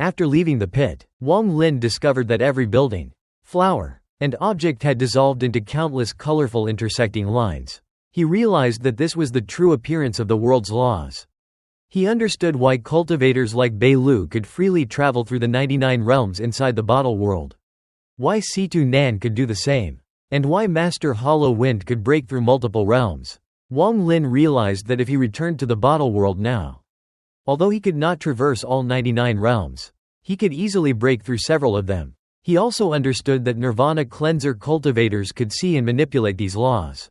After leaving the pit, Wang Lin discovered that every building, flower, and object had dissolved into countless colorful intersecting lines. He realized that this was the true appearance of the world's laws. He understood why cultivators like Bei Lu could freely travel through the 99 realms inside the bottle world. Why Situ Nan could do the same. And why Master Hollow Wind could break through multiple realms. Wang Lin realized that if he returned to the bottle world now, although he could not traverse all 99 realms, he could easily break through several of them. He also understood that Nirvana cleanser cultivators could see and manipulate these laws,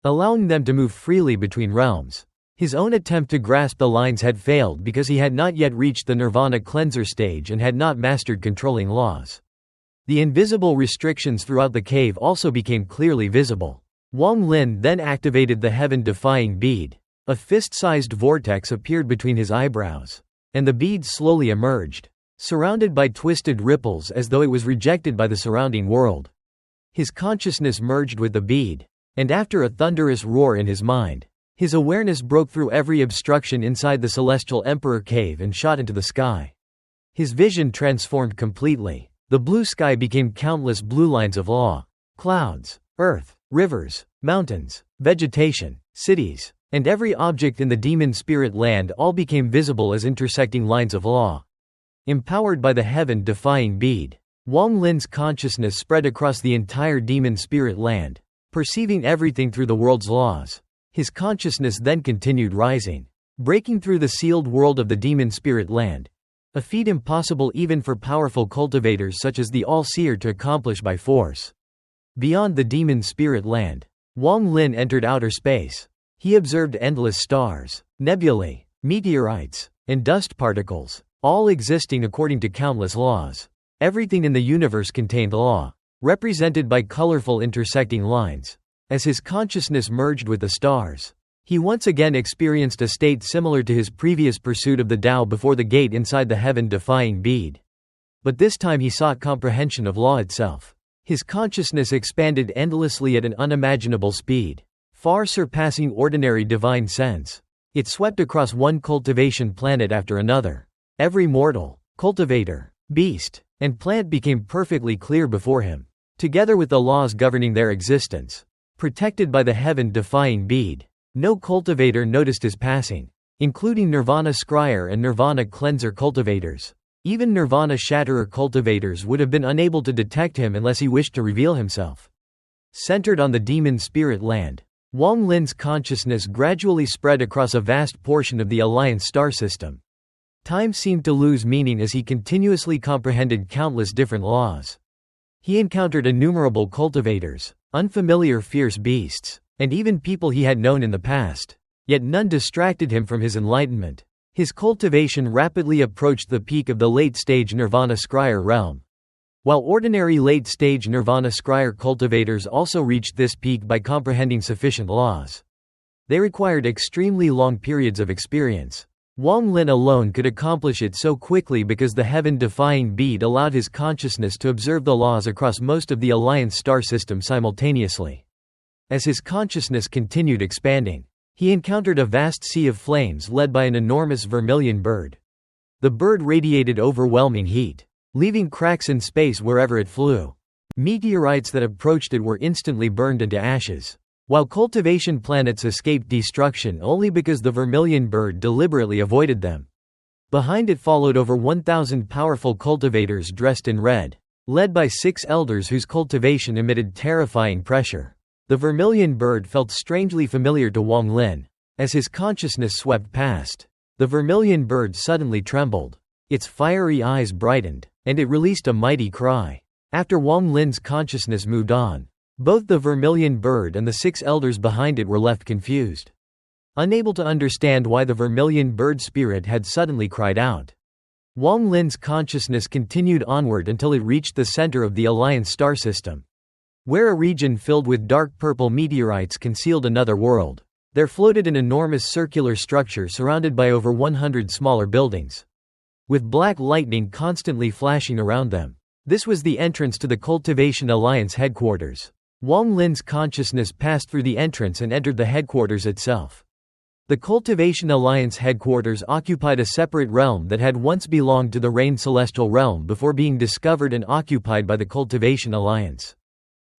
allowing them to move freely between realms. His own attempt to grasp the lines had failed because he had not yet reached the Nirvana cleanser stage and had not mastered controlling laws. The invisible restrictions throughout the cave also became clearly visible. Wang Lin then activated the heaven-defying bead. A fist-sized vortex appeared between his eyebrows, and the bead slowly emerged, surrounded by twisted ripples as though it was rejected by the surrounding world. His consciousness merged with the bead, and after a thunderous roar in his mind, his awareness broke through every obstruction inside the Celestial Emperor cave and shot into the sky. His vision transformed completely. The blue sky became countless blue lines of law. Clouds, earth, rivers, mountains, vegetation, cities, and every object in the demon spirit land all became visible as intersecting lines of law. Empowered by the heaven-defying bead, Wang Lin's consciousness spread across the entire demon spirit land, perceiving everything through the world's laws. His consciousness then continued rising, breaking through the sealed world of the demon spirit land, a feat impossible even for powerful cultivators such as the All-Seer to accomplish by force. Beyond the demon spirit land, Wang Lin entered outer space. He observed endless stars, nebulae, meteorites, and dust particles, all existing according to countless laws. Everything in the universe contained law, represented by colorful intersecting lines. As his consciousness merged with the stars, he once again experienced a state similar to his previous pursuit of the Tao before the gate inside the heaven-defying bead. But this time he sought comprehension of law itself. His consciousness expanded endlessly at an unimaginable speed, far surpassing ordinary divine sense. It swept across one cultivation planet after another. Every mortal, cultivator, beast, and plant became perfectly clear before him, together with the laws governing their existence. Protected by the heaven-defying bead, no cultivator noticed his passing, including Nirvana Scryer and Nirvana Cleanser cultivators. Even Nirvana Shatterer cultivators would have been unable to detect him unless he wished to reveal himself. Centered on the demon spirit land, Wang Lin's consciousness gradually spread across a vast portion of the Alliance star system. Time seemed to lose meaning as he continuously comprehended countless different laws. He encountered innumerable cultivators, unfamiliar fierce beasts, and even people he had known in the past. Yet none distracted him from his enlightenment. His cultivation rapidly approached the peak of the late-stage Nirvana Scryer realm. While ordinary late-stage Nirvana Scryer cultivators also reached this peak by comprehending sufficient laws, they required extremely long periods of experience. Wang Lin alone could accomplish it so quickly because the heaven-defying bead allowed his consciousness to observe the laws across most of the Alliance star system simultaneously. As his consciousness continued expanding, he encountered a vast sea of flames led by an enormous vermilion bird. The bird radiated overwhelming heat, leaving cracks in space wherever it flew. Meteorites that approached it were instantly burned into ashes, while cultivation planets escaped destruction only because the vermilion bird deliberately avoided them. Behind it followed over 1,000 powerful cultivators dressed in red, led by 6 elders whose cultivation emitted terrifying pressure. The vermilion bird felt strangely familiar to Wang Lin. As his consciousness swept past, the vermilion bird suddenly trembled. Its fiery eyes brightened, and it released a mighty cry. After Wang Lin's consciousness moved on, both the vermilion bird and the 6 elders behind it were left confused, unable to understand why the vermilion bird spirit had suddenly cried out. Wang Lin's consciousness continued onward until it reached the center of the Alliance star system, where a region filled with dark purple meteorites concealed another world. There floated an enormous circular structure surrounded by over 100 smaller buildings, with black lightning constantly flashing around them. This was the entrance to the Cultivation Alliance headquarters. Wang Lin's consciousness passed through the entrance and entered the headquarters itself. The Cultivation Alliance headquarters occupied a separate realm that had once belonged to the Rain Celestial Realm before being discovered and occupied by the Cultivation Alliance.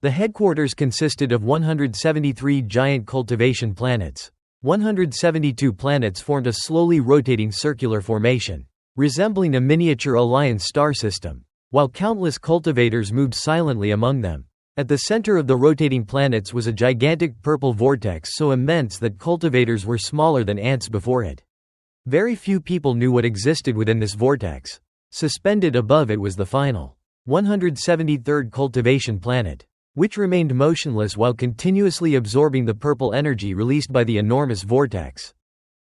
The headquarters consisted of 173 giant cultivation planets. 172 planets formed a slowly rotating circular formation, resembling a miniature Alliance star system, while countless cultivators moved silently among them. At the center of the rotating planets was a gigantic purple vortex so immense that cultivators were smaller than ants before it. Very few people knew what existed within this vortex. Suspended above it was the final 173rd cultivation planet, which remained motionless while continuously absorbing the purple energy released by the enormous vortex.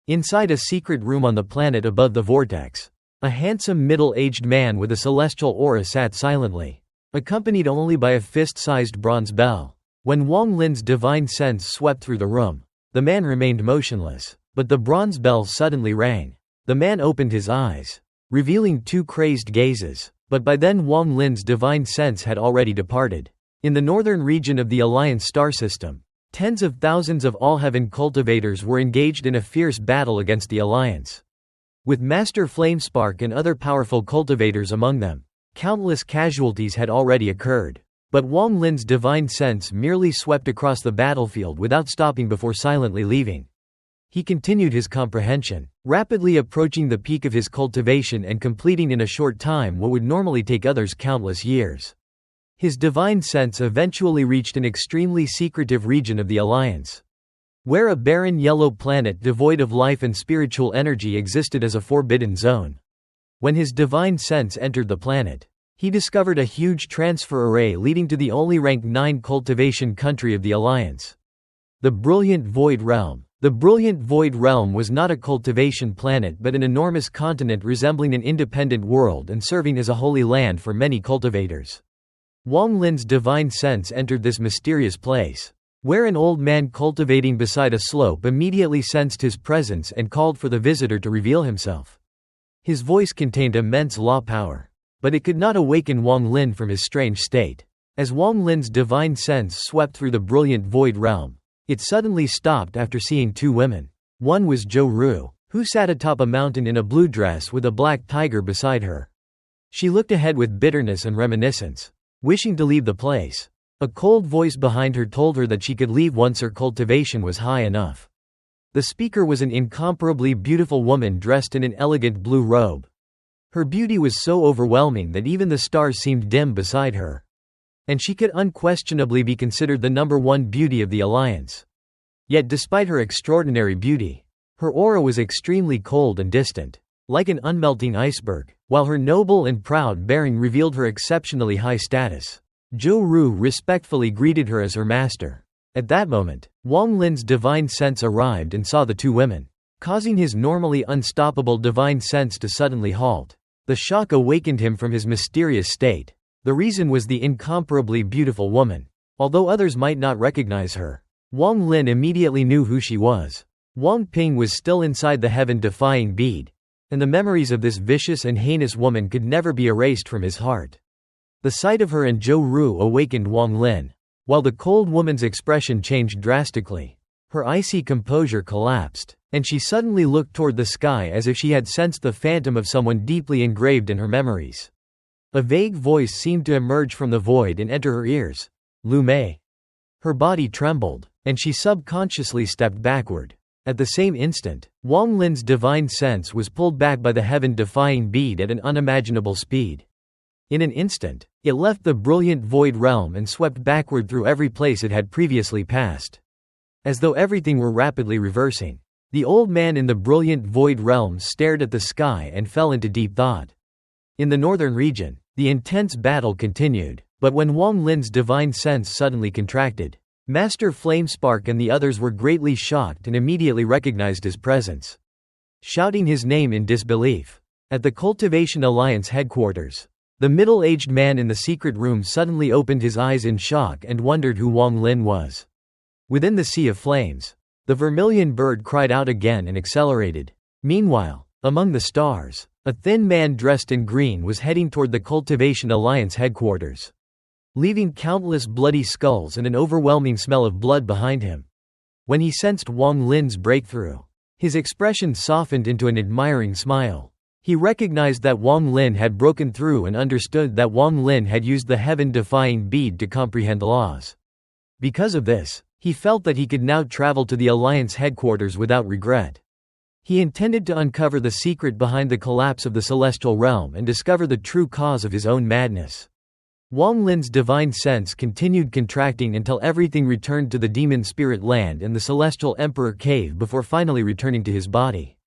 Inside a secret room on the planet above the vortex, a handsome middle-aged man with a celestial aura sat silently, accompanied only by a fist-sized bronze bell. When Wang Lin's divine sense swept through the room, the man remained motionless, but the bronze bell suddenly rang. The man opened his eyes, revealing two crazed gazes, but by then Wang Lin's divine sense had already departed. In the northern region of the Alliance star system, tens of thousands of all-heaven cultivators were engaged in a fierce battle against the Alliance. With Master Flamespark and other powerful cultivators among them, countless casualties had already occurred. But Wang Lin's divine sense merely swept across the battlefield without stopping before silently leaving. He continued his comprehension, rapidly approaching the peak of his cultivation and completing in a short time what would normally take others countless years. His divine sense eventually reached an extremely secretive region of the Alliance, where a barren yellow planet devoid of life and spiritual energy existed as a forbidden zone. When his divine sense entered the planet, he discovered a huge transfer array leading to the only rank 9 cultivation country of the Alliance, the Brilliant Void Realm. The Brilliant Void Realm was not a cultivation planet but an enormous continent resembling an independent world and serving as a holy land for many cultivators. Wang Lin's divine sense entered this mysterious place, where an old man cultivating beside a slope immediately sensed his presence and called for the visitor to reveal himself. His voice contained immense law power, but it could not awaken Wang Lin from his strange state. As Wang Lin's divine sense swept through the Brilliant Void Realm, it suddenly stopped after seeing two women. One was Zhou Ru, who sat atop a mountain in a blue dress with a black tiger beside her. She looked ahead with bitterness and reminiscence, wishing to leave the place. A cold voice behind her told her that she could leave once her cultivation was high enough. The speaker was an incomparably beautiful woman dressed in an elegant blue robe. Her beauty was so overwhelming that even the stars seemed dim beside her. And she could unquestionably be considered the #1 beauty of the Alliance. Yet despite her extraordinary beauty, her aura was extremely cold and distant, like an unmelting iceberg, while her noble and proud bearing revealed her exceptionally high status. Zhou Ru respectfully greeted her as her master. At that moment, Wang Lin's divine sense arrived and saw the two women, causing his normally unstoppable divine sense to suddenly halt. The shock awakened him from his mysterious state. The reason was the incomparably beautiful woman. Although others might not recognize her, Wang Lin immediately knew who she was. Wang Ping was still inside the heaven-defying bead, and the memories of this vicious and heinous woman could never be erased from his heart. The sight of her and Zhou Ru awakened Wang Lin. While the cold woman's expression changed drastically, her icy composure collapsed, and she suddenly looked toward the sky as if she had sensed the phantom of someone deeply engraved in her memories. A vague voice seemed to emerge from the void and enter her ears. Lu Mei. Her body trembled, and she subconsciously stepped backward. At the same instant, Wang Lin's divine sense was pulled back by the heaven-defying bead at an unimaginable speed. In an instant, it left the Brilliant Void Realm and swept backward through every place it had previously passed. As though everything were rapidly reversing, the old man in the Brilliant Void Realm stared at the sky and fell into deep thought. In the northern region, the intense battle continued, but when Wang Lin's divine sense suddenly contracted, Master Flamespark and the others were greatly shocked and immediately recognized his presence, shouting his name in disbelief. At the Cultivation Alliance headquarters, the middle-aged man in the secret room suddenly opened his eyes in shock and wondered who Wang Lin was. Within the sea of flames, the vermilion bird cried out again and accelerated. Meanwhile, among the stars, a thin man dressed in green was heading toward the Cultivation Alliance headquarters, leaving countless bloody skulls and an overwhelming smell of blood behind him. When he sensed Wang Lin's breakthrough, His expression softened into an admiring smile. He recognized that Wang Lin had broken through and understood that Wang Lin had used the heaven-defying bead to comprehend laws. Because of this, he felt that he could now travel to the Alliance headquarters without regret. He intended to uncover the secret behind the collapse of the celestial realm and discover the true cause of his own madness. Wang Lin's divine sense continued contracting until everything returned to the demon spirit land and the celestial emperor cave before finally returning to his body.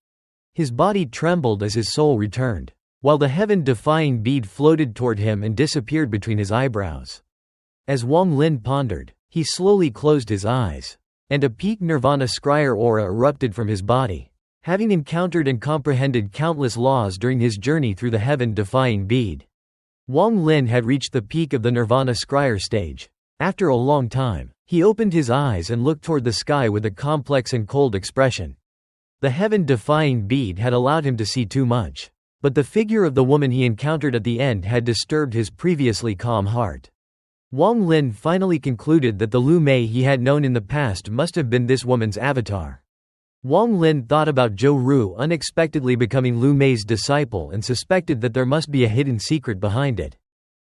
His body trembled as his soul returned, while the heaven-defying bead floated toward him and disappeared between his eyebrows. As Wang Lin pondered, he slowly closed his eyes, and a peak nirvana scryer aura erupted from his body. Having encountered and comprehended countless laws during his journey through the heaven-defying bead, Wang Lin had reached the peak of the nirvana scryer stage. After a long time, he opened his eyes and looked toward the sky with a complex and cold expression. The heaven-defying bead had allowed him to see too much, but the figure of the woman he encountered at the end had disturbed his previously calm heart. Wang Lin finally concluded that the Lu Mei he had known in the past must have been this woman's avatar. Wang Lin thought about Zhou Ru unexpectedly becoming Lu Mei's disciple and suspected that there must be a hidden secret behind it.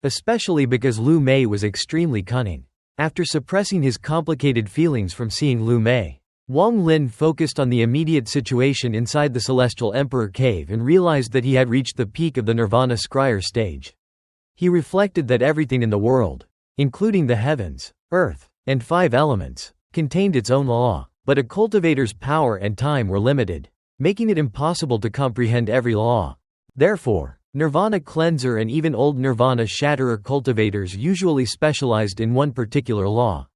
Especially because Lu Mei was extremely cunning. After suppressing his complicated feelings from seeing Lu Mei, Wang Lin focused on the immediate situation inside the Celestial Emperor Cave and realized that he had reached the peak of the Nirvana Scryer stage. He reflected that everything in the world, including the heavens, earth, and 5 elements, contained its own law, but a cultivator's power and time were limited, making it impossible to comprehend every law. Therefore, Nirvana Cleanser and even old Nirvana Shatterer cultivators usually specialized in one particular law,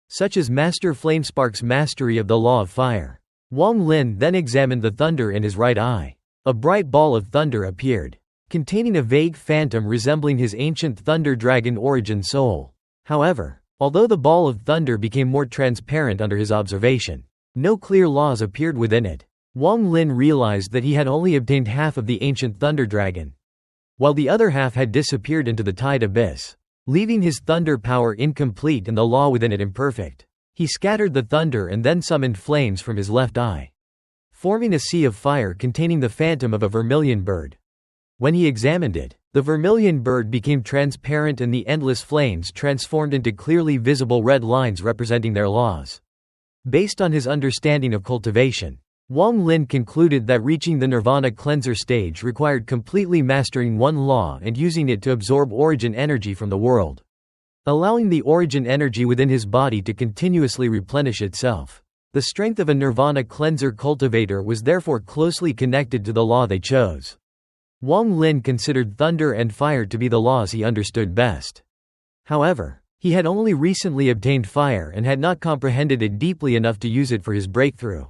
such as Master Flamespark's mastery of the law of fire. Wang Lin then examined the thunder in his right eye. A bright ball of thunder appeared, containing a vague phantom resembling his ancient thunder dragon origin soul. However, although the ball of thunder became more transparent under his observation, no clear laws appeared within it. Wang Lin realized that he had only obtained half of the ancient thunder dragon, while the other half had disappeared into the tide abyss, leaving his thunder power incomplete and the law within it imperfect. He scattered the thunder and then summoned flames from his left eye, forming a sea of fire containing the phantom of a vermilion bird. When he examined it, the vermilion bird became transparent and the endless flames transformed into clearly visible red lines representing their laws. Based on his understanding of cultivation, Wang Lin concluded that reaching the Nirvana Cleanser stage required completely mastering one law and using it to absorb origin energy from the world, allowing the origin energy within his body to continuously replenish itself. The strength of a Nirvana Cleanser cultivator was therefore closely connected to the law they chose. Wang Lin considered thunder and fire to be the laws he understood best. However, he had only recently obtained fire and had not comprehended it deeply enough to use it for his breakthrough.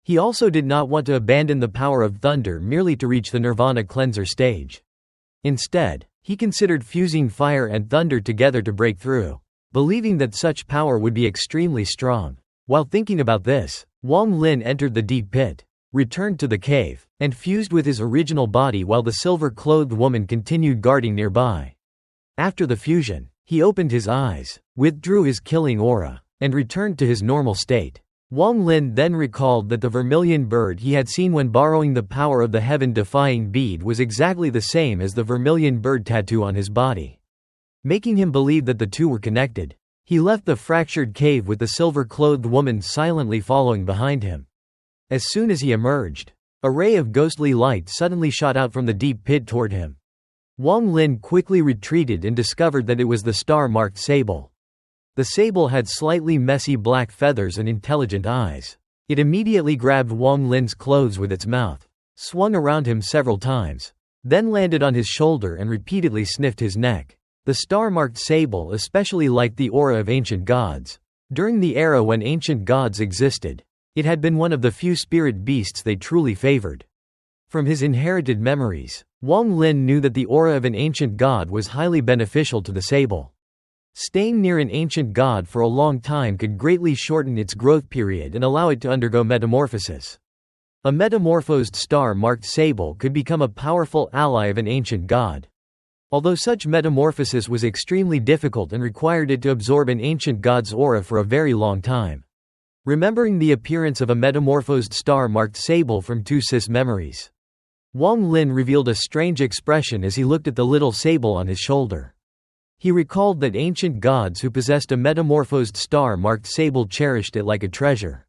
He also did not want to abandon the power of thunder merely to reach the Nirvana Cleanser stage. Instead, he considered fusing fire and thunder together to break through, believing that such power would be extremely strong. While thinking about this, Wang Lin entered the deep pit, returned to the cave, and fused with his original body while the silver-clothed woman continued guarding nearby. After the fusion, he opened his eyes, withdrew his killing aura, and returned to his normal state. Wang Lin then recalled that the vermilion bird he had seen when borrowing the power of the heaven-defying bead was exactly the same as the vermilion bird tattoo on his body, making him believe that the two were connected. He left the fractured cave with the silver-clothed woman silently following behind him. As soon as he emerged, a ray of ghostly light suddenly shot out from the deep pit toward him. Wang Lin quickly retreated and discovered that it was the star-marked sable. The sable had slightly messy black feathers and intelligent eyes. It immediately grabbed Wang Lin's clothes with its mouth, swung around him several times, then landed on his shoulder and repeatedly sniffed his neck. The star-marked sable especially liked the aura of ancient gods. During the era when ancient gods existed, it had been one of the few spirit beasts they truly favored. From his inherited memories, Wang Lin knew that the aura of an ancient god was highly beneficial to the sable. Staying near an ancient god for a long time could greatly shorten its growth period and allow it to undergo metamorphosis. A metamorphosed star-marked sable could become a powerful ally of an ancient god. Although such metamorphosis was extremely difficult and required it to absorb an ancient god's aura for a very long time. Remembering the appearance of a metamorphosed star-marked sable from two cis memories. Wang Lin revealed a strange expression as he looked at the little sable on his shoulder. He recalled that ancient gods who possessed a metamorphosed star-marked sable cherished it like a treasure,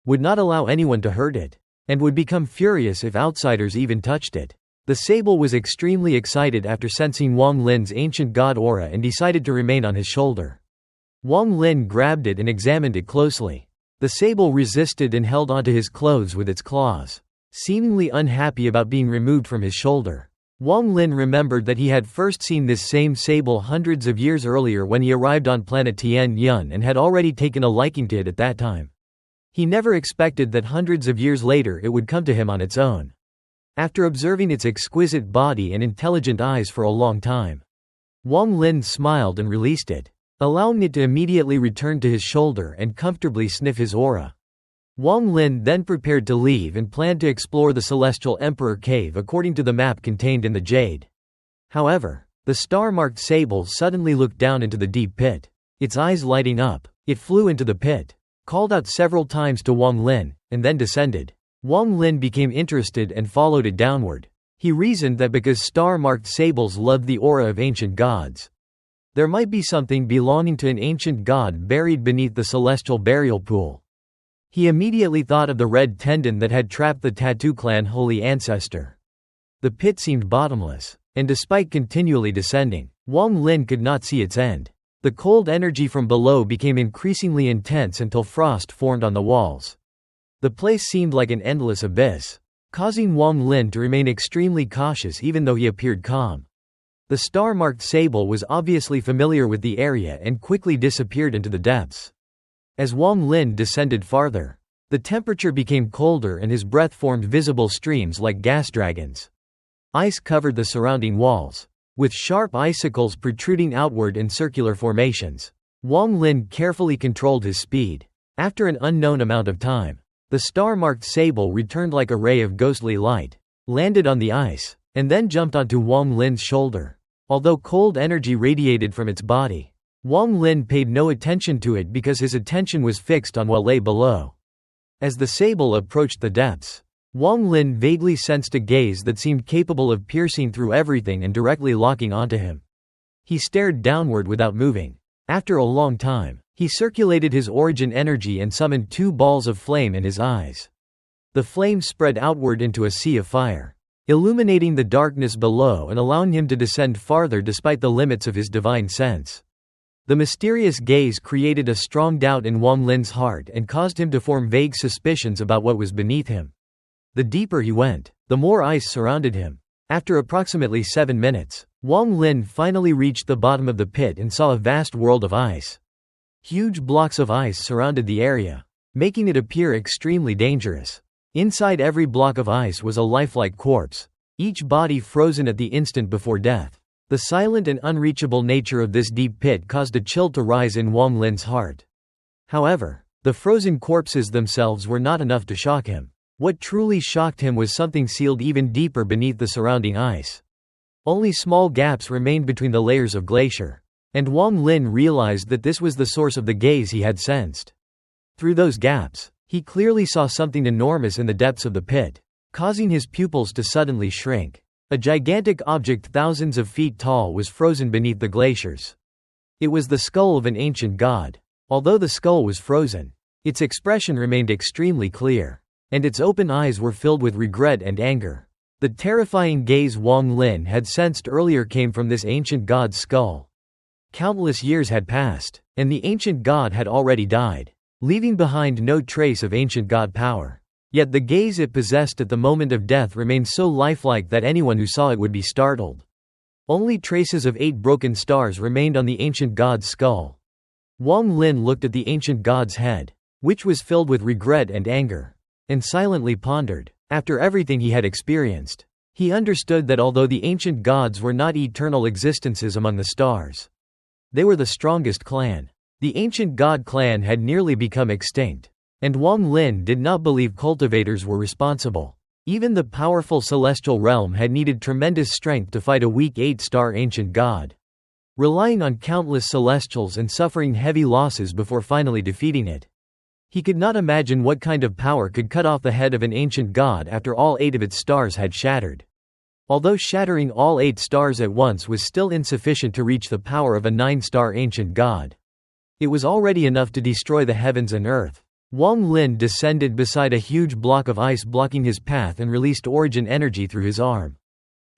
would not allow anyone to hurt it, and would become furious if outsiders even touched it. The sable was extremely excited after sensing Wang Lin's ancient god aura and decided to remain on his shoulder. Wang Lin grabbed it and examined it closely. The sable resisted and held onto his clothes with its claws, seemingly unhappy about being removed from his shoulder. Wang Lin remembered that he had first seen this same sable hundreds of years earlier when he arrived on planet Tian Yun and had already taken a liking to it at that time. He never expected that hundreds of years later it would come to him on its own. After observing its exquisite body and intelligent eyes for a long time, Wang Lin smiled and released it, allowing it to immediately return to his shoulder and comfortably sniff his aura. Wang Lin then prepared to leave and planned to explore the Celestial Emperor Cave according to the map contained in the jade. However, the star-marked sable suddenly looked down into the deep pit. Its eyes lighting up, it flew into the pit, called out several times to Wang Lin, and then descended. Wang Lin became interested and followed it downward. He reasoned that because star-marked sables loved the aura of ancient gods, there might be something belonging to an ancient god buried beneath the celestial burial pool. He immediately thought of the red tendon that had trapped the Tattoo clan holy ancestor. The pit seemed bottomless, and despite continually descending, Wang Lin could not see its end. The cold energy from below became increasingly intense until frost formed on the walls. The place seemed like an endless abyss, causing Wang Lin to remain extremely cautious even though he appeared calm. The star-marked sable was obviously familiar with the area and quickly disappeared into the depths. As Wang Lin descended farther, the temperature became colder and his breath formed visible streams like gas dragons. Ice covered the surrounding walls, with sharp icicles protruding outward in circular formations. Wang Lin carefully controlled his speed. After an unknown amount of time, the star-marked sable returned like a ray of ghostly light, landed on the ice, and then jumped onto Wang Lin's shoulder. Although cold energy radiated from its body, Wang Lin paid no attention to it because his attention was fixed on what lay below. As the sable approached the depths, Wang Lin vaguely sensed a gaze that seemed capable of piercing through everything and directly locking onto him. He stared downward without moving. After a long time, he circulated his origin energy and summoned two balls of flame in his eyes. The flame spread outward into a sea of fire, illuminating the darkness below and allowing him to descend farther despite the limits of his divine sense. The mysterious gaze created a strong doubt in Wang Lin's heart and caused him to form vague suspicions about what was beneath him. The deeper he went, the more ice surrounded him. After approximately 7 minutes, Wang Lin finally reached the bottom of the pit and saw a vast world of ice. Huge blocks of ice surrounded the area, making it appear extremely dangerous. Inside every block of ice was a lifelike corpse, each body frozen at the instant before death. The silent and unreachable nature of this deep pit caused a chill to rise in Wang Lin's heart. However, the frozen corpses themselves were not enough to shock him. What truly shocked him was something sealed even deeper beneath the surrounding ice. Only small gaps remained between the layers of glacier, and Wang Lin realized that this was the source of the gaze he had sensed. Through those gaps, he clearly saw something enormous in the depths of the pit, causing his pupils to suddenly shrink. A gigantic object thousands of feet tall was frozen beneath the glaciers. It was the skull of an ancient god. Although the skull was frozen, its expression remained extremely clear, and its open eyes were filled with regret and anger. The terrifying gaze Wang Lin had sensed earlier came from this ancient god's skull. Countless years had passed, and the ancient god had already died, leaving behind no trace of ancient god power. Yet the gaze it possessed at the moment of death remained so lifelike that anyone who saw it would be startled. Only traces of 8 broken stars remained on the ancient god's skull. Wang Lin looked at the ancient god's head, which was filled with regret and anger, and silently pondered. After everything he had experienced, he understood that although the ancient gods were not eternal existences among the stars, they were the strongest clan. The ancient god clan had nearly become extinct, and Wang Lin did not believe cultivators were responsible. Even the powerful celestial realm had needed tremendous strength to fight a weak 8-star ancient god, relying on countless celestials and suffering heavy losses before finally defeating it. He could not imagine what kind of power could cut off the head of an ancient god after all 8 of its stars had shattered. Although shattering all 8 stars at once was still insufficient to reach the power of a 9-star ancient god, it was already enough to destroy the heavens and earth. Wang Lin descended beside a huge block of ice blocking his path and released origin energy through his arm.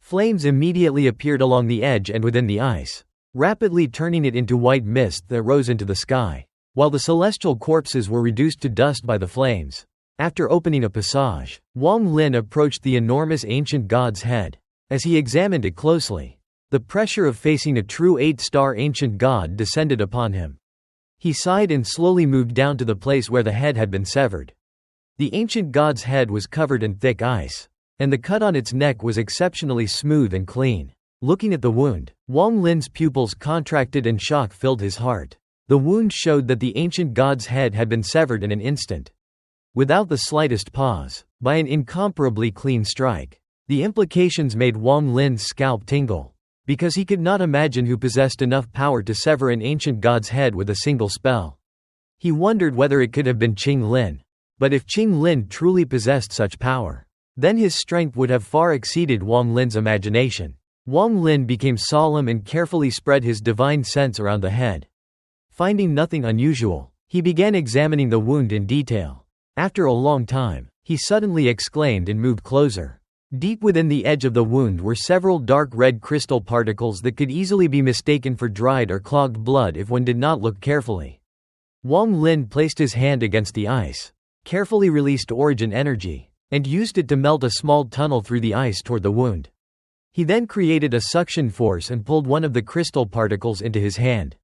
Flames immediately appeared along the edge and within the ice, rapidly turning it into white mist that rose into the sky, while the celestial corpses were reduced to dust by the flames. After opening a passage, Wang Lin approached the enormous ancient god's head. As he examined it closely, the pressure of facing a true 8-star ancient god descended upon him. He sighed and slowly moved down to the place where the head had been severed. The ancient god's head was covered in thick ice, and the cut on its neck was exceptionally smooth and clean. Looking at the wound, Wang Lin's pupils contracted and shock filled his heart. The wound showed that the ancient god's head had been severed in an instant, without the slightest pause, by an incomparably clean strike. The implications made Wang Lin's scalp tingle, because he could not imagine who possessed enough power to sever an ancient god's head with a single spell. He wondered whether it could have been Qing Lin. But if Qing Lin truly possessed such power, then his strength would have far exceeded Wang Lin's imagination. Wang Lin became solemn and carefully spread his divine sense around the head. Finding nothing unusual, he began examining the wound in detail. After a long time, he suddenly exclaimed and moved closer. Deep within the edge of the wound were several dark red crystal particles that could easily be mistaken for dried or clogged blood if one did not look carefully. Wang Lin placed his hand against the ice, carefully released origin energy, and used it to melt a small tunnel through the ice toward the wound. He then created a suction force and pulled one of the crystal particles into his hand.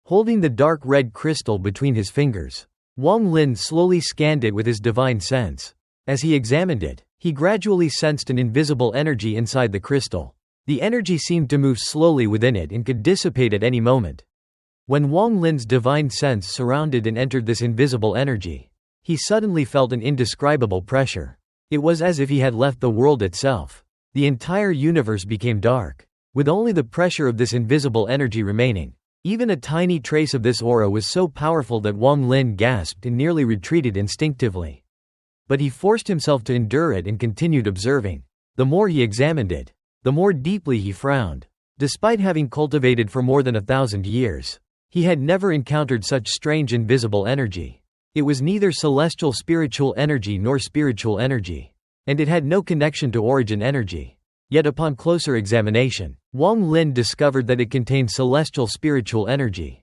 Holding the dark red crystal between his fingers, Wang Lin slowly scanned it with his divine sense. As he examined it, he gradually sensed an invisible energy inside the crystal. The energy seemed to move slowly within it and could dissipate at any moment. When Wang Lin's divine sense surrounded and entered this invisible energy, he suddenly felt an indescribable pressure. It was as if he had left the world itself. The entire universe became dark, with only the pressure of this invisible energy remaining. Even a tiny trace of this aura was so powerful that Wang Lin gasped and nearly retreated instinctively. But he forced himself to endure it and continued observing. The more he examined it, the more deeply he frowned. Despite having cultivated for more than 1,000 years, he had never encountered such strange invisible energy. It was neither celestial spiritual energy nor spiritual energy, and it had no connection to origin energy. Yet upon closer examination, Wang Lin discovered that it contained celestial spiritual energy,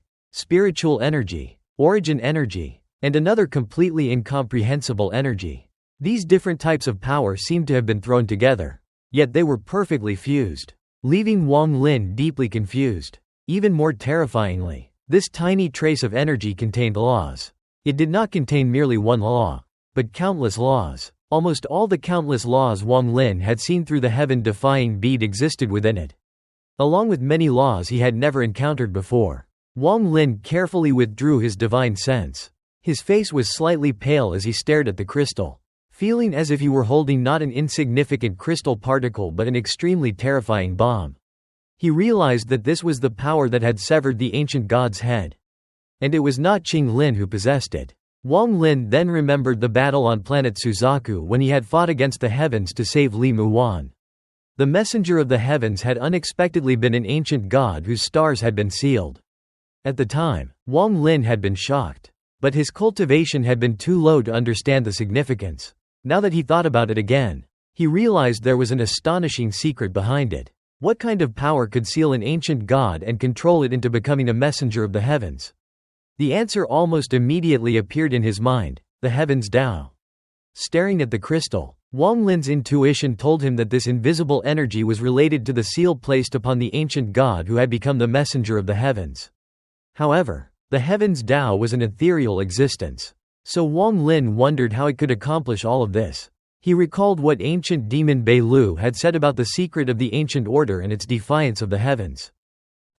origin energy, and another completely incomprehensible energy. These different types of power seemed to have been thrown together, yet they were perfectly fused, leaving Wang Lin deeply confused. Even more terrifyingly, this tiny trace of energy contained laws. It did not contain merely one law, but countless laws. Almost all the countless laws Wang Lin had seen through the heaven-defying bead existed within it, along with many laws he had never encountered before. Wang Lin carefully withdrew his divine sense. His face was slightly pale as he stared at the crystal, feeling as if he were holding not an insignificant crystal particle but an extremely terrifying bomb. He realized that this was the power that had severed the ancient god's head, and it was not Qing Lin who possessed it. Wang Lin then remembered the battle on planet Suzaku when he had fought against the heavens to save Li Muwan. The messenger of the heavens had unexpectedly been an ancient god whose stars had been sealed. At the time, Wang Lin had been shocked, but his cultivation had been too low to understand the significance. Now that he thought about it again, he realized there was an astonishing secret behind it. What kind of power could seal an ancient god and control it into becoming a messenger of the heavens? The answer almost immediately appeared in his mind: the heavens Tao. Staring at the crystal, Wang Lin's intuition told him that this invisible energy was related to the seal placed upon the ancient god who had become the messenger of the heavens. However, the heavens Tao was an ethereal existence, so Wang Lin wondered how it could accomplish all of this. He recalled what ancient demon Bei Lu had said about the secret of the ancient order and its defiance of the heavens.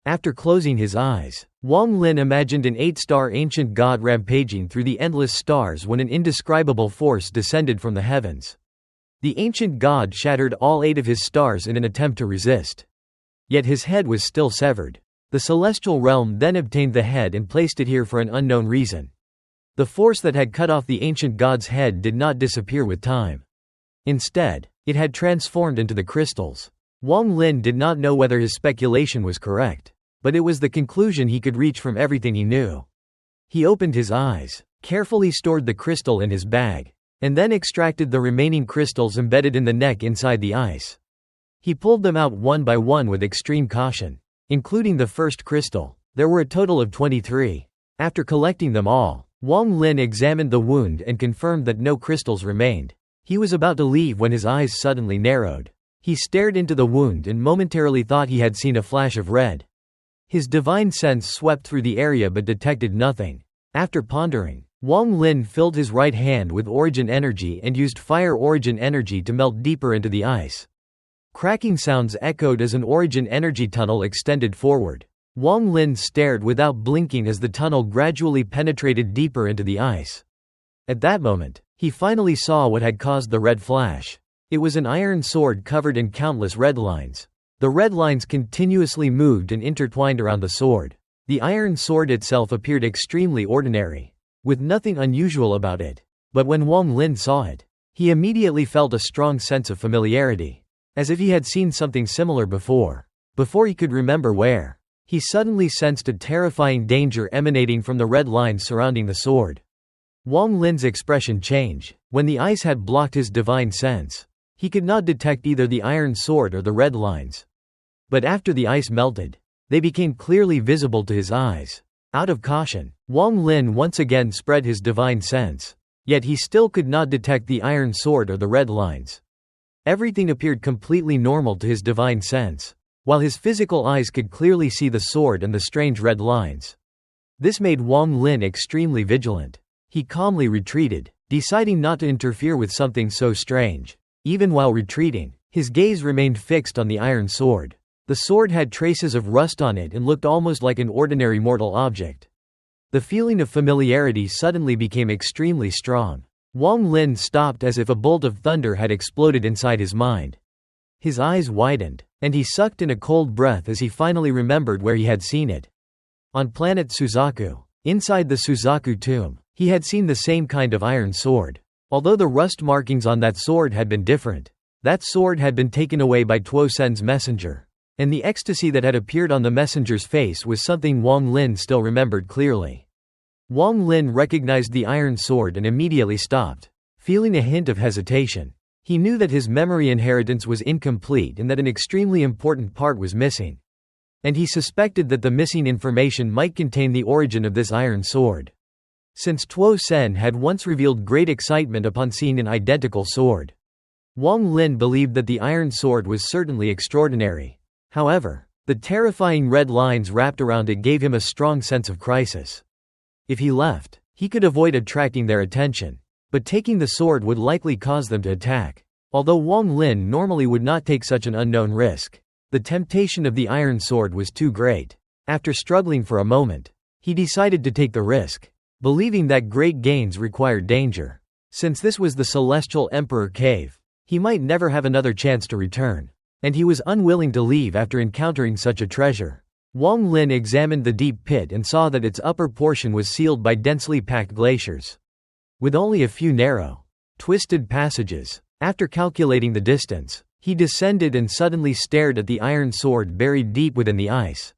After closing his eyes, Wang Lin imagined an 8-star ancient god rampaging through the endless stars when an indescribable force descended from the heavens. The ancient god shattered all 8 of his stars in an attempt to resist. Yet his head was still severed. The celestial realm then obtained the head and placed it here for an unknown reason. The force that had cut off the ancient god's head did not disappear with time. Instead, it had transformed into the crystals. Wang Lin did not know whether his speculation was correct, but it was the conclusion he could reach from everything he knew. He opened his eyes, carefully stored the crystal in his bag, and then extracted the remaining crystals embedded in the neck inside the ice. He pulled them out one by one with extreme caution, including the first crystal. There were a total of 23. After collecting them all, Wang Lin examined the wound and confirmed that no crystals remained. He was about to leave when his eyes suddenly narrowed. He stared into the wound and momentarily thought he had seen a flash of red. His divine sense swept through the area but detected nothing. After pondering, Wang Lin filled his right hand with origin energy and used fire origin energy to melt deeper into the ice. Cracking sounds echoed as an origin energy tunnel extended forward. Wang Lin stared without blinking as the tunnel gradually penetrated deeper into the ice. At that moment, he finally saw what had caused the red flash. It was an iron sword covered in countless red lines. The red lines continuously moved and intertwined around the sword. The iron sword itself appeared extremely ordinary, with nothing unusual about it. But when Wang Lin saw it, he immediately felt a strong sense of familiarity, as if he had seen something similar before he could remember where. He suddenly sensed a terrifying danger emanating from the red lines surrounding the sword. Wang Lin's expression changed. When the ice had blocked his divine sense, he could not detect either the iron sword or the red lines. But after the ice melted, they became clearly visible to his eyes. Out of caution, Wang Lin once again spread his divine sense. Yet he still could not detect the iron sword or the red lines. Everything appeared completely normal to his divine sense, while his physical eyes could clearly see the sword and the strange red lines. This made Wang Lin extremely vigilant. He calmly retreated, deciding not to interfere with something so strange. Even while retreating, his gaze remained fixed on the iron sword. The sword had traces of rust on it and looked almost like an ordinary mortal object. The feeling of familiarity suddenly became extremely strong. Wang Lin stopped as if a bolt of thunder had exploded inside his mind. His eyes widened, and he sucked in a cold breath as he finally remembered where he had seen it. On planet Suzaku. Inside the Suzaku tomb, he had seen the same kind of iron sword. Although the rust markings on that sword had been different, that sword had been taken away by Tuo Sen's messenger, and the ecstasy that had appeared on the messenger's face was something Wang Lin still remembered clearly. Wang Lin recognized the iron sword and immediately stopped, feeling a hint of hesitation. He knew that his memory inheritance was incomplete and that an extremely important part was missing. And he suspected that the missing information might contain the origin of this iron sword. Since Tuo Sen had once revealed great excitement upon seeing an identical sword, Wang Lin believed that the iron sword was certainly extraordinary. However, the terrifying red lines wrapped around it gave him a strong sense of crisis. If he left, he could avoid attracting their attention, but taking the sword would likely cause them to attack. Although Wang Lin normally would not take such an unknown risk, the temptation of the iron sword was too great. After struggling for a moment, he decided to take the risk, believing that great gains required danger. Since this was the Celestial Emperor Cave, he might never have another chance to return, and he was unwilling to leave after encountering such a treasure. Wang Lin examined the deep pit and saw that its upper portion was sealed by densely packed glaciers, with only a few narrow, twisted passages. After calculating the distance, he descended and suddenly stared at the iron sword buried deep within the ice.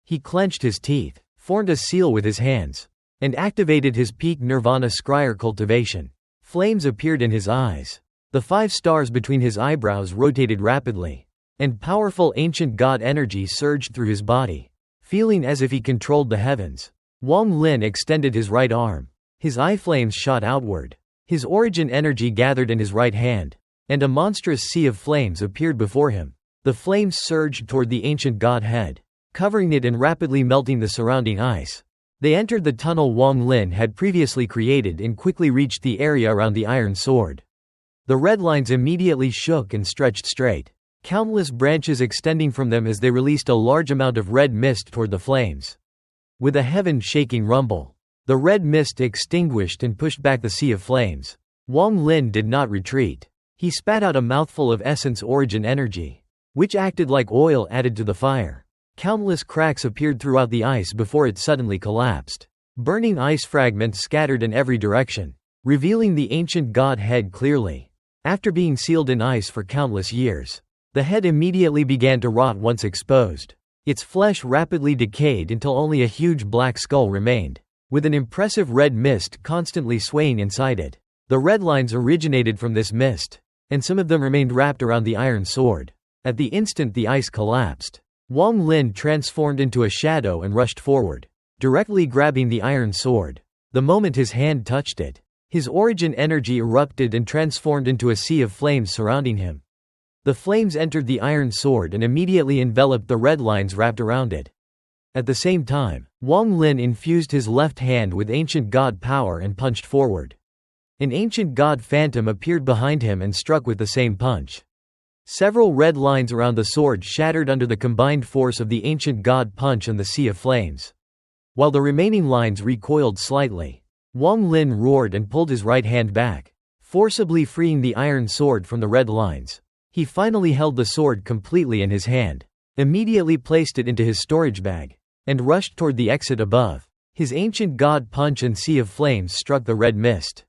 He clenched his teeth, formed a seal with his hands, and activated his peak nirvana scryer cultivation. Flames appeared in his eyes. The 5 stars between his eyebrows rotated rapidly, and powerful ancient god energy surged through his body. Feeling as if he controlled the heavens, Wang Lin extended his right arm. His eye flames shot outward. His origin energy gathered in his right hand, and a monstrous sea of flames appeared before him. The flames surged toward the ancient god head, covering it and rapidly melting the surrounding ice. They entered the tunnel Wang Lin had previously created and quickly reached the area around the iron sword. The red lines immediately shook and stretched straight, countless branches extending from them as they released a large amount of red mist toward the flames. With a heaven-shaking rumble, the red mist extinguished and pushed back the sea of flames. Wang Lin did not retreat. He spat out a mouthful of essence origin energy, which acted like oil added to the fire. Countless cracks appeared throughout the ice before it suddenly collapsed. Burning ice fragments scattered in every direction, revealing the ancient god head clearly. After being sealed in ice for countless years, the head immediately began to rot once exposed. Its flesh rapidly decayed until only a huge black skull remained, with an impressive red mist constantly swaying inside it. The red lines originated from this mist, and some of them remained wrapped around the iron sword. At the instant the ice collapsed, Wang Lin transformed into a shadow and rushed forward, directly grabbing the iron sword. The moment his hand touched it, his origin energy erupted and transformed into a sea of flames surrounding him. The flames entered the iron sword and immediately enveloped the red lines wrapped around it. At the same time, Wang Lin infused his left hand with ancient god power and punched forward. An ancient god phantom appeared behind him and struck with the same punch. Several red lines around the sword shattered under the combined force of the ancient god punch and the sea of flames. While the remaining lines recoiled slightly, Wang Lin roared and pulled his right hand back, forcibly freeing the iron sword from the red lines. He finally held the sword completely in his hand, immediately placed it into his storage bag, and rushed toward the exit above. His ancient god punch and sea of flames struck the red mist,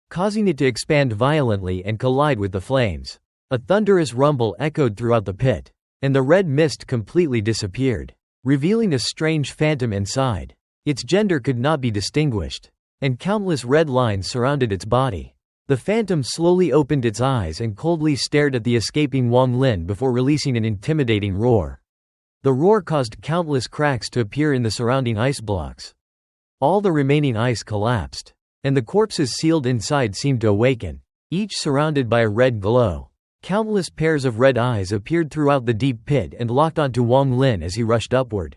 causing it to expand violently and collide with the flames. A thunderous rumble echoed throughout the pit, and the red mist completely disappeared, revealing a strange phantom inside. Its gender could not be distinguished, and countless red lines surrounded its body. The phantom slowly opened its eyes and coldly stared at the escaping Wang Lin before releasing an intimidating roar. The roar caused countless cracks to appear in the surrounding ice blocks. All the remaining ice collapsed, and the corpses sealed inside seemed to awaken, each surrounded by a red glow. Countless pairs of red eyes appeared throughout the deep pit and locked onto Wang Lin as he rushed upward.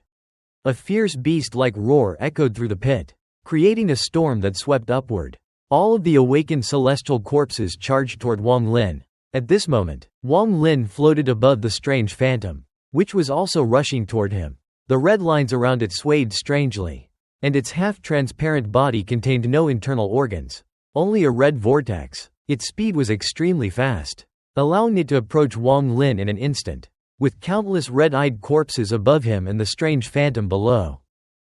A fierce beast-like roar echoed through the pit, creating a storm that swept upward. All of the awakened celestial corpses charged toward Wang Lin. At this moment, Wang Lin floated above the strange phantom, which was also rushing toward him. The red lines around it swayed strangely, and its half-transparent body contained no internal organs, only a red vortex. Its speed was extremely fast, allowing it to approach Wang Lin in an instant, with countless red-eyed corpses above him and the strange phantom below.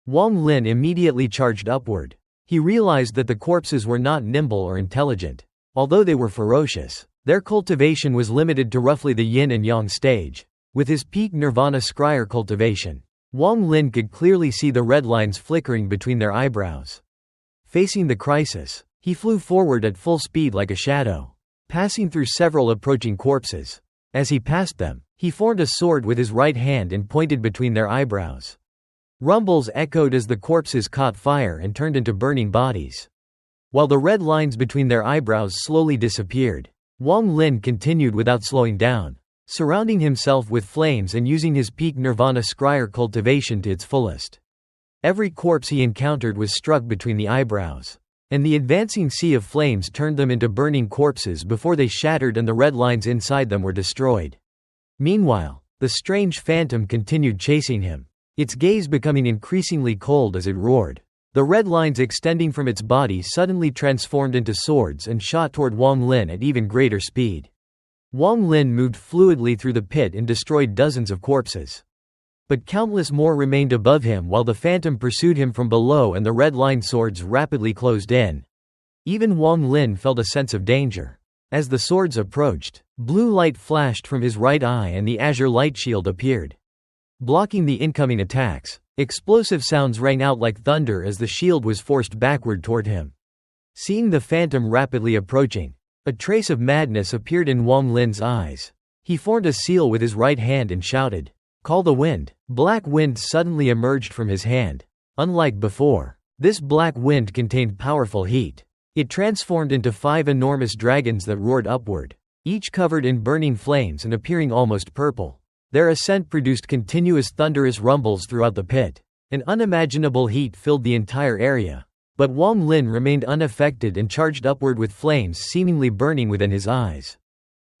Wang Lin immediately charged upward. He realized that the corpses were not nimble or intelligent. Although they were ferocious, their cultivation was limited to roughly the yin and yang stage. With his peak nirvana scryer cultivation, Wang Lin could clearly see the red lines flickering between their eyebrows. Facing the crisis, he flew forward at full speed like a shadow, passing through several approaching corpses. As he passed them, he formed a sword with his right hand and pointed between their eyebrows. Rumbles echoed as the corpses caught fire and turned into burning bodies. While the red lines between their eyebrows slowly disappeared, Wang Lin continued without slowing down, surrounding himself with flames and using his peak nirvana scryer cultivation to its fullest. Every corpse he encountered was struck between the eyebrows, and the advancing sea of flames turned them into burning corpses before they shattered and the red lines inside them were destroyed. Meanwhile, the strange phantom continued chasing him, its gaze becoming increasingly cold as it roared. The red lines extending from its body suddenly transformed into swords and shot toward Wang Lin at even greater speed. Wang Lin moved fluidly through the pit and destroyed dozens of corpses. But countless more remained above him while the phantom pursued him from below and the red-lined swords rapidly closed in. Even Wang Lin felt a sense of danger. As the swords approached, blue light flashed from his right eye and the azure light shield appeared, blocking the incoming attacks. Explosive sounds rang out like thunder as the shield was forced backward toward him. Seeing the phantom rapidly approaching, a trace of madness appeared in Wang Lin's eyes. He formed a seal with his right hand and shouted, "Call the wind." Black wind suddenly emerged from his hand. Unlike before, this black wind contained powerful heat. It transformed into 5 enormous dragons that roared upward, each covered in burning flames and appearing almost purple. Their ascent produced continuous thunderous rumbles throughout the pit. An unimaginable heat filled the entire area. But Wang Lin remained unaffected and charged upward with flames seemingly burning within his eyes.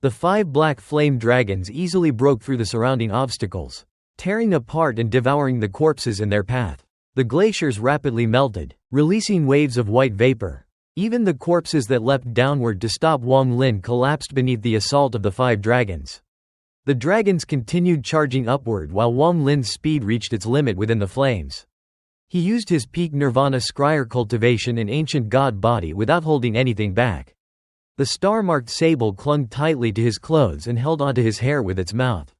The 5 black flame dragons easily broke through the surrounding obstacles, tearing apart and devouring the corpses in their path. The glaciers rapidly melted, releasing waves of white vapor. Even the corpses that leapt downward to stop Wang Lin collapsed beneath the assault of the 5 dragons. The dragons continued charging upward while Wang Lin's speed reached its limit within the flames. He used his peak nirvana scryer cultivation in ancient god body without holding anything back. The star-marked sable clung tightly to his clothes and held onto his hair with its mouth.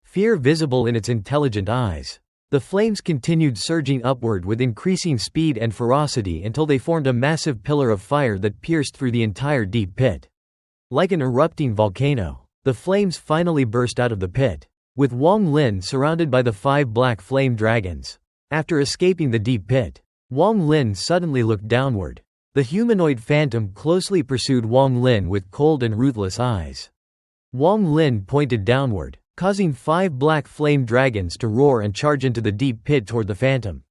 Fear visible in its intelligent eyes. The flames continued surging upward with increasing speed and ferocity until they formed a massive pillar of fire that pierced through the entire deep pit. Like an erupting volcano, the flames finally burst out of the pit, with Wang Lin surrounded by the 5 black flame dragons. After escaping the deep pit, Wang Lin suddenly looked downward. The humanoid phantom closely pursued Wang Lin with cold and ruthless eyes. Wang Lin pointed downward, causing 5 black flame dragons to roar and charge into the deep pit toward the phantom.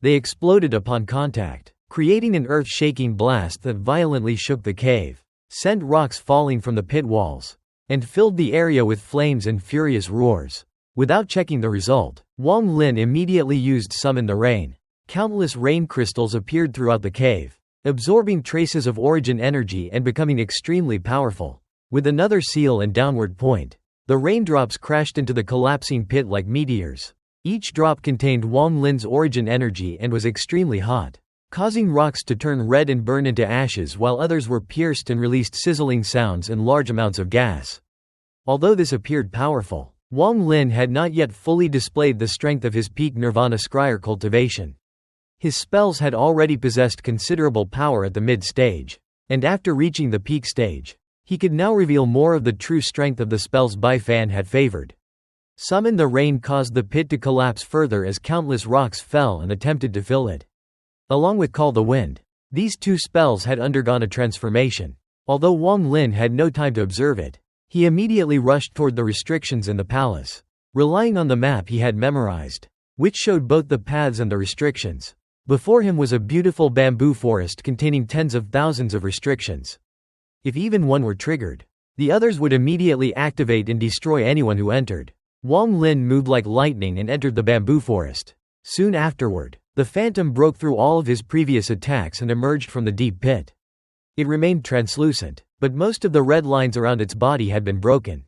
They exploded upon contact, creating an earth-shaking blast that violently shook the cave, sent rocks falling from the pit walls, and filled the area with flames and furious roars. Without checking the result, Wang Lin immediately used Summon the Rain. Countless rain crystals appeared throughout the cave, absorbing traces of origin energy and becoming extremely powerful. With another seal and downward point, the raindrops crashed into the collapsing pit like meteors. Each drop contained Wang Lin's origin energy and was extremely hot, causing rocks to turn red and burn into ashes, while others were pierced and released sizzling sounds and large amounts of gas. Although this appeared powerful, Wang Lin had not yet fully displayed the strength of his peak nirvana scryer cultivation. His spells had already possessed considerable power at the mid-stage, and after reaching the peak stage, he could now reveal more of the true strength of the spells Bai Fan had favored. Summon the Rain caused the pit to collapse further as countless rocks fell and attempted to fill it. Along with Call the Wind, these 2 spells had undergone a transformation. Although Wang Lin had no time to observe it, he immediately rushed toward the restrictions in the palace, relying on the map he had memorized, which showed both the paths and the restrictions. Before him was a beautiful bamboo forest containing tens of thousands of restrictions. If even one were triggered, the others would immediately activate and destroy anyone who entered. Wang Lin moved like lightning and entered the bamboo forest. Soon afterward, the phantom broke through all of his previous attacks and emerged from the deep pit. It remained translucent, but most of the red lines around its body had been broken,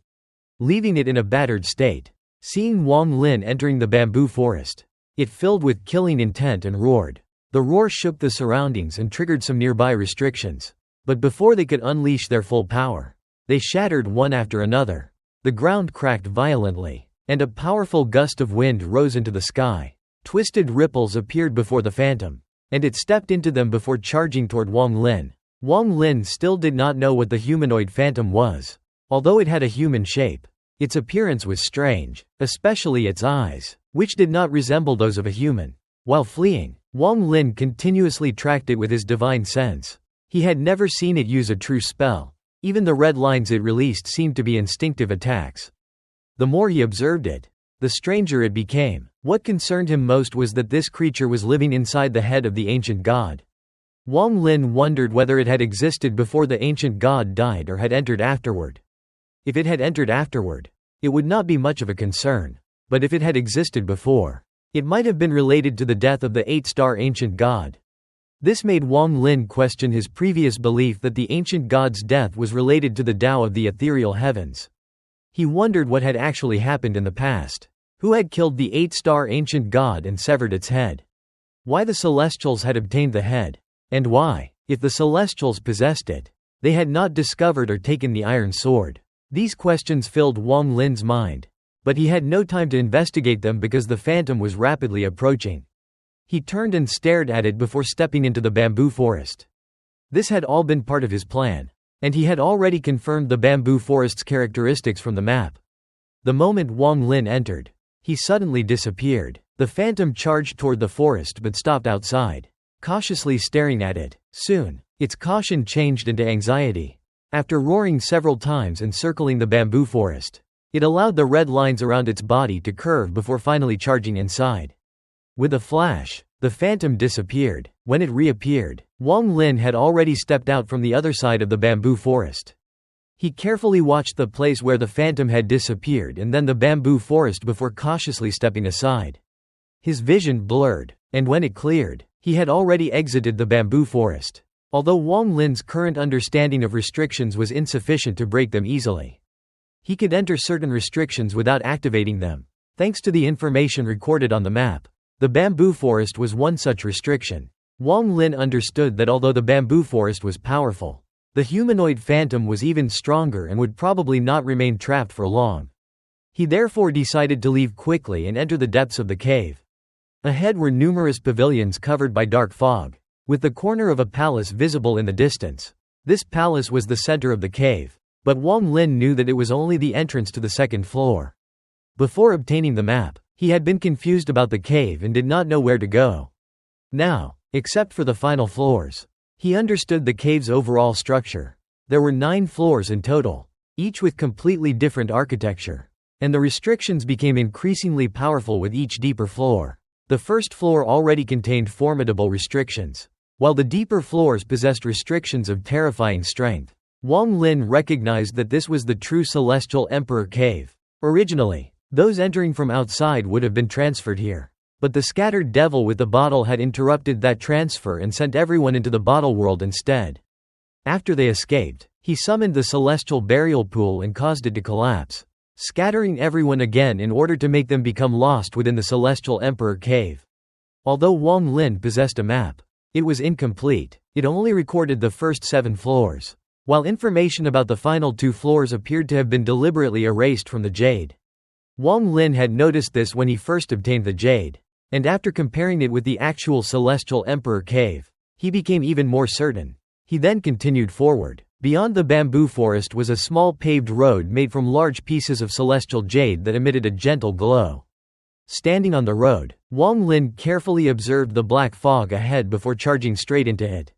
leaving it in a battered state. Seeing Wang Lin entering the bamboo forest, it filled with killing intent and roared. The roar shook the surroundings and triggered some nearby restrictions. But before they could unleash their full power, they shattered one after another. The ground cracked violently, and a powerful gust of wind rose into the sky. Twisted ripples appeared before the phantom, and it stepped into them before charging toward Wang Lin. Wang Lin still did not know what the humanoid phantom was. Although it had a human shape, its appearance was strange, especially its eyes, which did not resemble those of a human. While fleeing, Wang Lin continuously tracked it with his divine sense. He had never seen it use a true spell. Even the red lines it released seemed to be instinctive attacks. The more he observed it, the stranger it became. What concerned him most was that this creature was living inside the head of the ancient god. Wang Lin wondered whether it had existed before the ancient god died or had entered afterward. If it had entered afterward, it would not be much of a concern. But if it had existed before, it might have been related to the death of the 8-star ancient god. This made Wang Lin question his previous belief that the ancient god's death was related to the Tao of the ethereal heavens. He wondered what had actually happened in the past. Who had killed the 8-star ancient god and severed its head? Why the Celestials had obtained the head? And why, if the Celestials possessed it, they had not discovered or taken the iron sword? These questions filled Wang Lin's mind, but he had no time to investigate them because the phantom was rapidly approaching. He turned and stared at it before stepping into the bamboo forest. This had all been part of his plan, and he had already confirmed the bamboo forest's characteristics from the map. The moment Wang Lin entered, he suddenly disappeared. The phantom charged toward the forest but stopped outside, cautiously staring at it. Soon, its caution changed into anxiety. After roaring several times and circling the bamboo forest, it allowed the red lines around its body to curve before finally charging inside. With a flash, the phantom disappeared. When it reappeared, Wang Lin had already stepped out from the other side of the bamboo forest. He carefully watched the place where the phantom had disappeared and then the bamboo forest before cautiously stepping aside. His vision blurred, and when it cleared, he had already exited the bamboo forest. Although Wang Lin's current understanding of restrictions was insufficient to break them easily, he could enter certain restrictions without activating them, thanks to the information recorded on the map. The bamboo forest was one such restriction. Wang Lin understood that although the bamboo forest was powerful, the humanoid phantom was even stronger and would probably not remain trapped for long. He therefore decided to leave quickly and enter the depths of the cave. Ahead were numerous pavilions covered by dark fog, with the corner of a palace visible in the distance. This palace was the center of the cave, but Wang Lin knew that it was only the entrance to the second floor. Before obtaining the map, he had been confused about the cave and did not know where to go. Now, except for the final floors, he understood the cave's overall structure. There were 9 floors in total, each with completely different architecture, and the restrictions became increasingly powerful with each deeper floor. The first floor already contained formidable restrictions, while the deeper floors possessed restrictions of terrifying strength. Wang Lin recognized that this was the true Celestial Emperor Cave. Originally, those entering from outside would have been transferred here. But the scattered devil with the bottle had interrupted that transfer and sent everyone into the bottle world instead. After they escaped, he summoned the celestial burial pool and caused it to collapse, scattering everyone again in order to make them become lost within the Celestial Emperor Cave. Although Wang Lin possessed a map, it was incomplete. It only recorded the first 7 floors, while information about the final 2 floors appeared to have been deliberately erased from the jade. Wang Lin had noticed this when he first obtained the jade, and after comparing it with the actual Celestial Emperor Cave, he became even more certain. He then continued forward. Beyond the bamboo forest was a small paved road made from large pieces of celestial jade that emitted a gentle glow. Standing on the road, Wang Lin carefully observed the black fog ahead before charging straight into it.